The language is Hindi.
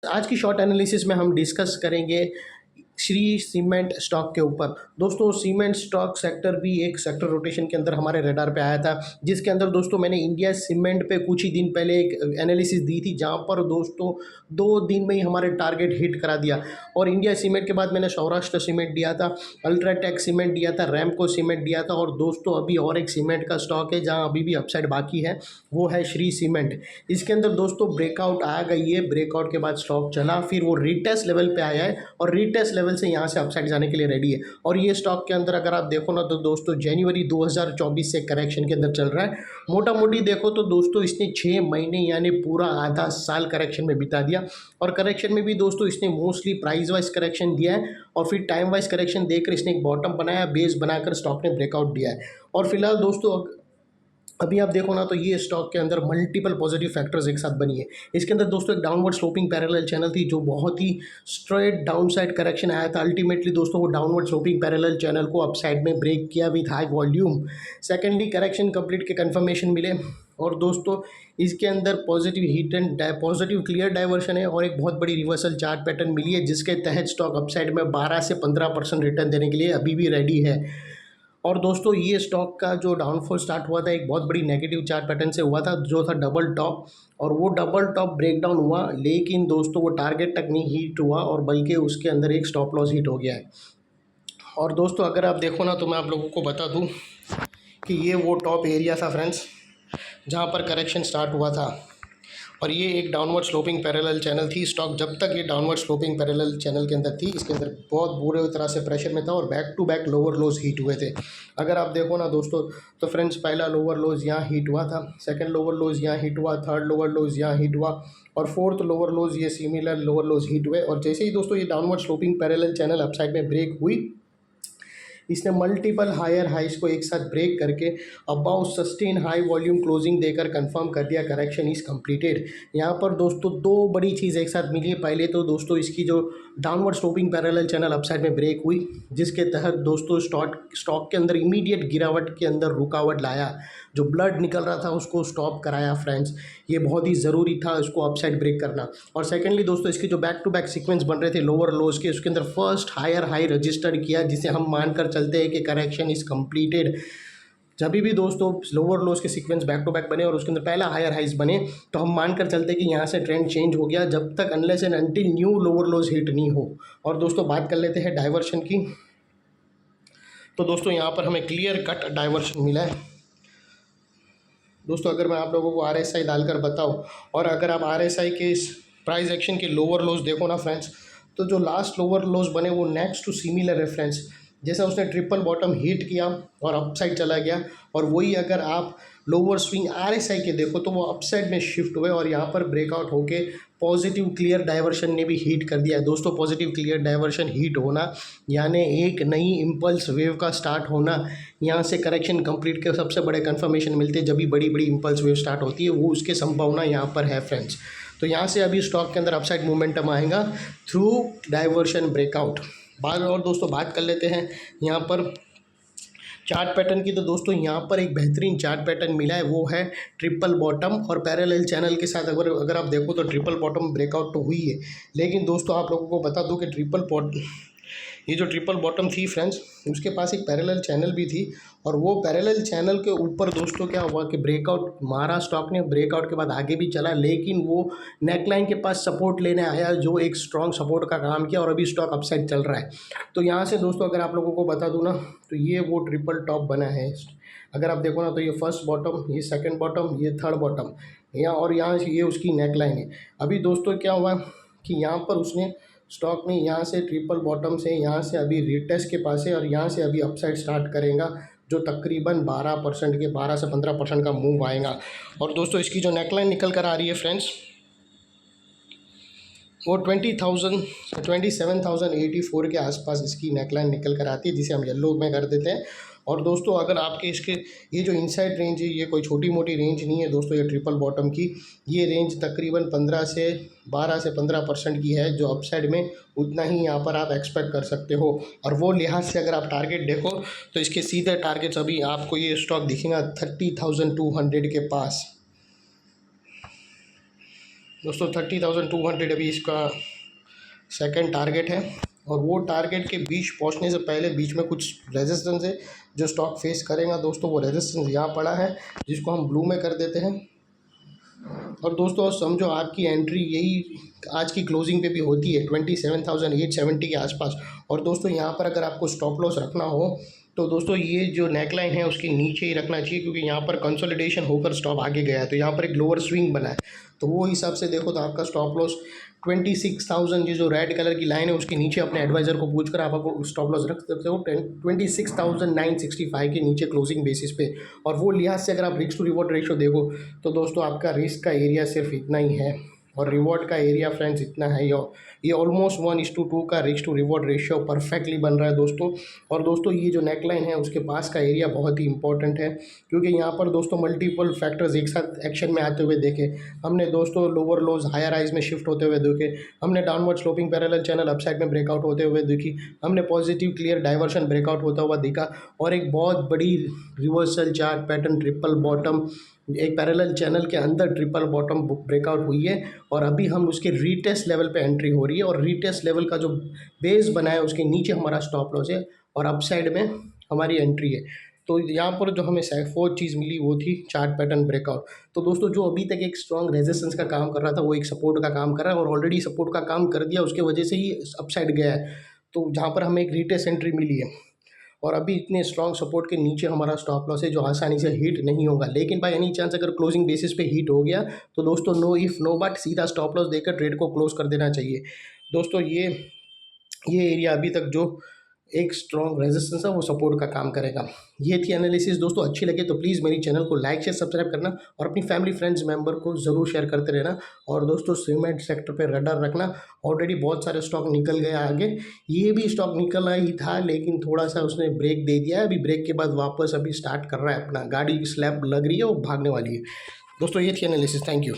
आज की शॉर्ट एनालिसिस में हम डिस्कस करेंगे श्री सीमेंट स्टॉक के ऊपर। दोस्तों सीमेंट स्टॉक सेक्टर भी एक सेक्टर रोटेशन के अंदर हमारे रडार पे आया था, जिसके अंदर दोस्तों मैंने इंडिया सीमेंट पे कुछ ही दिन पहले एक एनालिसिस दी थी, जहां पर दोस्तों 2 दिन में ही हमारे टारगेट हिट करा दिया। और इंडिया सीमेंट के बाद मैंने सौराष्ट्र सीमेंट दिया था, अल्ट्राटेक सीमेंट दिया था, रैमको सीमेंट दिया था, और दोस्तों अभी और एक सीमेंट का स्टॉक है जहाँ अभी भी अपसाइड बाकी है, वो है श्री सीमेंट। इसके अंदर दोस्तों ब्रेकआउट आ गई है, ब्रेकआउट के बाद स्टॉक चला, फिर वो रीटेस्ट लेवल पे आया है और रीटेस्ट लेवल से यहाँ से अपसाइड जाने के लिए रेडी है। और ये स्टॉक के अंदर अगर आप देखो ना तो दोस्तों जनवरी 2024 से करेक्शन के अंदर चल रहा है। मोटा मोटी देखो तो दोस्तों इसने 6 महीने यानी पूरा आधा साल करेक्शन में बिता दिया। और करेक्शन में भी दोस्तों इसने मोस्टली प्राइस वाइज करेक्शन दिया है और फिर टाइम वाइज करेक्शन देकर इसने एक बॉटम बनाया, बेस बनाकर स्टॉक ने ब्रेकआउट दिया है। और फिलहाल दोस्तों अभी आप देखो ना तो ये स्टॉक के अंदर मल्टीपल पॉजिटिव फैक्टर्स एक साथ बनी है। इसके अंदर दोस्तों एक डाउनवर्ड स्लोपिंग पैरेलल चैनल थी, जो बहुत ही स्ट्रेट डाउनसाइड करेक्शन आया था। अल्टीमेटली दोस्तों वो डाउनवर्ड स्लोपिंग पैरेलल चैनल को अपसाइड में ब्रेक किया with high volume. Secondly correction complete के कंफर्मेशन मिले। और दोस्तों इसके अंदर positive hit and positive clear diversion है और एक बहुत बड़ी रिवर्सल चार्ट पैटर्न मिली है, जिसके तहत स्टॉक अपसाइड में 12 से 15% रिटर्न देने के लिए अभी भी रेडी है। और दोस्तों ये स्टॉक का जो डाउनफॉल स्टार्ट हुआ था एक बहुत बड़ी नेगेटिव चार्ट पैटर्न से हुआ था, जो था डबल टॉप, और वो डबल टॉप ब्रेकडाउन हुआ, लेकिन दोस्तों वो टारगेट तक नहीं हिट हुआ और बल्कि उसके अंदर एक स्टॉप लॉस हिट हो गया है। और दोस्तों अगर आप देखो ना तो मैं आप लोगों को बता दूं कि ये वो टॉप एरिया था फ्रेंड्स, जहाँ पर करेक्शन स्टार्ट हुआ था। और ये एक डाउनवर्ड स्लोपिंग पैरेलल चैनल थी। स्टॉक जब तक ये डाउनवर्ड स्लोपिंग पैरेलल चैनल के अंदर थी, इसके अंदर बहुत बुरे तरह से प्रेशर में था और back to back lower lows hit हुए थे। अगर आप देखो ना दोस्तों तो फ्रेंड्स, पहला लोअर लोज यहाँ हीट हुआ था, सेकंड लोअर लोज यहाँ हीट हुआ, थर्ड लोअर लोज यहाँ हीट हुआ और फोर्थ लोअर लोज ये सिमिलर लोअर लोज हीट हुए। और जैसे ही दोस्तों ये downward sloping parallel channel upside में ब्रेक हुई, इसने मल्टीपल हायर हाइस को एक साथ ब्रेक करके above sustain high volume closing देकर कंफर्म कर दिया करेक्शन इज कंप्लीटेड। यहाँ पर दोस्तों दो बड़ी चीज़ एक साथ मिली है। पहले तो दोस्तों इसकी जो downward sloping parallel channel upside में ब्रेक हुई, जिसके तहत दोस्तों स्टॉक के अंदर इमीडिएट गिरावट के अंदर रुकावट लाया, जो ब्लड निकल रहा था उसको स्टॉप कराया फ्रेंड्स। ये बहुत ही ज़रूरी था इसको अपसाइड ब्रेक करना। और सेकेंडली दोस्तों इसके जो बैक टू बैक सीक्वेंस बन रहे थे लोअर लोज के, उसके अंदर फर्स्ट हायर हाई रजिस्टर्ड किया, जिसे हम मानकर चलते हैं कि करेक्शन इज कंप्लीटेड। जब भी दोस्तों लोअर लोज के सीक्वेंस बैक टू बैक बने और उसके अंदर पहला हायर हाइज बने, तो हम मानकर चलते हैं कि यहाँ से ट्रेंड चेंज हो गया, जब तक unless and until new lower lodge hit नहीं हो। और दोस्तों बात कर लेते हैं डाइवर्शन की। तो दोस्तों यहाँ पर हमें क्लियर कट डाइवर्शन मिला है। दोस्तों अगर मैं आप लोगों को RSI डालकर बताऊँ और अगर आप RSI के इस प्राइस एक्शन के लोअर लोज देखो ना फ्रेंड्स, तो जो लास्ट लोअर लोज बने वो नेक्स्ट टू सिमिलर रेफरेंस, जैसा उसने ट्रिपल बॉटम हिट किया और अपसाइड चला गया, और वही अगर आप लोअर स्विंग RSI के देखो तो वो अपसाइड में शिफ्ट हुए और यहाँ पर ब्रेकआउट होके पॉजिटिव क्लियर डाइवर्शन ने भी हीट कर दिया है। दोस्तों पॉजिटिव क्लियर डाइवर्शन हीट होना यानी एक नई इम्पल्स वेव का स्टार्ट होना, यहाँ से करेक्शन कंप्लीट के सबसे बड़े कंफर्मेशन मिलते हैं। जब भी बड़ी बड़ी इम्पल्स वेव स्टार्ट होती है वो उसके संभावना यहाँ पर है फ्रेंड्स। तो यहाँ से अभी स्टॉक के अंदर अपसाइड मोमेंटम आएगा थ्रू डाइवर्शन ब्रेकआउट। और दोस्तों बात कर लेते हैं यहाँ पर चार्ट पैटर्न की। तो दोस्तों यहाँ पर एक बेहतरीन चार्ट पैटर्न मिला है, वो है ट्रिपल बॉटम और पैरेलल चैनल के साथ। अगर आप देखो तो ट्रिपल बॉटम ब्रेकआउट तो हुई है, लेकिन दोस्तों आप लोगों को बता दूं कि ये जो ट्रिपल बॉटम थी फ्रेंड्स, उसके पास एक पैरेलल चैनल भी थी, और वो पैरेलल चैनल के ऊपर दोस्तों क्या हुआ कि ब्रेकआउट मारा स्टॉक ने, ब्रेकआउट के बाद आगे भी चला, लेकिन वो नेकलाइन के पास सपोर्ट लेने आया, जो एक स्ट्रॉन्ग सपोर्ट का काम किया, और अभी स्टॉक अपसाइड चल रहा है। तो यहाँ से दोस्तों अगर आप लोगों को बता दूँ ना तो ये वो ट्रिपल टॉप बना है। अगर आप देखो ना तो ये फर्स्ट बॉटम, ये सेकेंड बॉटम, ये थर्ड बॉटम, और यहाँ ये उसकी नेकलाइन है। अभी दोस्तों क्या हुआ कि यहाँ पर उसने स्टॉक में यहाँ से ट्रिपल बॉटम से यहाँ से अभी रिटेस्ट के पास है और यहाँ से अभी अपसाइड स्टार्ट करेगा, जो तकरीबन 12% के 12 से 15% का मूव आएगा। और दोस्तों इसकी जो नेकलाइन निकल कर आ रही है फ्रेंड्स, वो 27,084 के आसपास इसकी नेकलाइन निकल कर आती है, जिसे हम येलो में कर देते हैं। और दोस्तों अगर आपके इसके ये जो इनसाइड रेंज है, ये कोई छोटी मोटी रेंज नहीं है दोस्तों, ये ट्रिपल बॉटम की ये रेंज तकरीबन 12 से 15% की है, जो अपसाइड में उतना ही यहाँ पर आप एक्सपेक्ट कर सकते हो। और वो लिहाज से अगर आप टारगेट देखो तो इसके सीधे टारगेट्स अभी आपको ये स्टॉक दिखेगा 30,200 के पास। दोस्तों 30,200 अभी इसका सेकंड टारगेट है, और वो टारगेट के बीच पहुंचने से पहले बीच में कुछ रेजिस्टेंस है जो स्टॉक फेस करेगा। दोस्तों वो रेजिस्टेंस यहाँ पड़ा है, जिसको हम ब्लू में कर देते हैं। और दोस्तों समझो आपकी एंट्री यही आज की क्लोजिंग पे भी होती है 27,870 के आसपास। और दोस्तों यहाँ पर अगर आपको स्टॉप लॉस रखना हो तो दोस्तों ये जो नेकलाइन है उसके नीचे ही रखना चाहिए, क्योंकि यहाँ पर कंसोलिडेशन होकर स्टॉप आगे गया है, तो यहाँ पर एक लोअर स्विंग बना है, तो वो हिसाब से देखो तो आपका स्टॉप लॉस 26,000, ये जो रेड कलर की लाइन है उसके नीचे अपने एडवाइज़र को पूछकर आप आपको स्टॉप लॉस रख सकते हो 26,965 के नीचे क्लोजिंग बेसिस पे। और वो लिहाज से अगर आप रिस्क टू रिवॉर्ड रेशियो देखो तो दोस्तों आपका रिस्क का एरिया सिर्फ इतना ही है और रिवॉर्ड का एरिया फ्रेंड्स इतना है। ये ऑलमोस्ट 1:2 का risk to reward ratio perfectly बन रहा है दोस्तों। और दोस्तों ये जो नेकलाइन है उसके पास का एरिया बहुत ही इंपॉर्टेंट है, क्योंकि यहाँ पर दोस्तों मल्टीपल फैक्टर्स एक साथ एक्शन में आते हुए देखे हमने दोस्तों। लोअर लोज हायर हाइज में शिफ्ट होते हुए देखे हमने, downward sloping parallel channel upside में ब्रेकआउट होते हुए देखी हमने, पॉजिटिव क्लियर डाइवर्शन ब्रेकआउट होता हुआ दिखा, और एक बहुत बड़ी reversal chart pattern triple bottom एक पैरेलल चैनल के अंदर ट्रिपल बॉटम ब्रेकआउट हुई है। और अभी हम उसके रीटेस्ट लेवल पे एंट्री हो रही है, और रीटेस्ट लेवल का जो बेस बना है उसके नीचे हमारा स्टॉप लॉस है और अपसाइड में हमारी एंट्री है। तो यहाँ पर जो हमें फोर्थ चीज़ मिली वो थी चार्ट पैटर्न ब्रेकआउट। तो दोस्तों जो अभी तक एक स्ट्रॉन्ग रेजिस्टेंस का काम कर रहा था वो एक सपोर्ट का काम कर रहा है, और ऑलरेडी सपोर्ट का काम कर दिया, उसके वजह से ही अपसाइड गया है। तो जहाँ पर हमें एक रीटेस्ट एंट्री मिली है, और अभी इतने स्ट्रॉन्ग सपोर्ट के नीचे हमारा स्टॉप लॉस है जो आसानी से हिट नहीं होगा। लेकिन बाय एनी चांस अगर क्लोजिंग बेसिस पे हिट हो गया तो दोस्तों नो इफ नो बट सीधा स्टॉप लॉस देकर ट्रेड को क्लोज कर देना चाहिए। दोस्तों ये एरिया अभी तक जो एक स्ट्रॉन्ग रेजिस्टेंस है वो सपोर्ट का काम करेगा। ये थी एनालिसिस दोस्तों। अच्छी लगे तो प्लीज़ मेरी चैनल को लाइक शेयर सब्सक्राइब करना, और अपनी फैमिली फ्रेंड्स मेंबर को ज़रूर शेयर करते रहना। और दोस्तों सीमेंट सेक्टर पे रडार रखना, ऑलरेडी बहुत सारे स्टॉक निकल गए आगे, ये भी स्टॉक निकला ही था लेकिन थोड़ा सा उसने ब्रेक दे दिया है। अभी ब्रेक के बाद वापस अभी स्टार्ट कर रहा है अपना, गाड़ी की स्लैब लग रही है वो भागने वाली है। दोस्तों ये थी एनालिसिस, थैंक यू।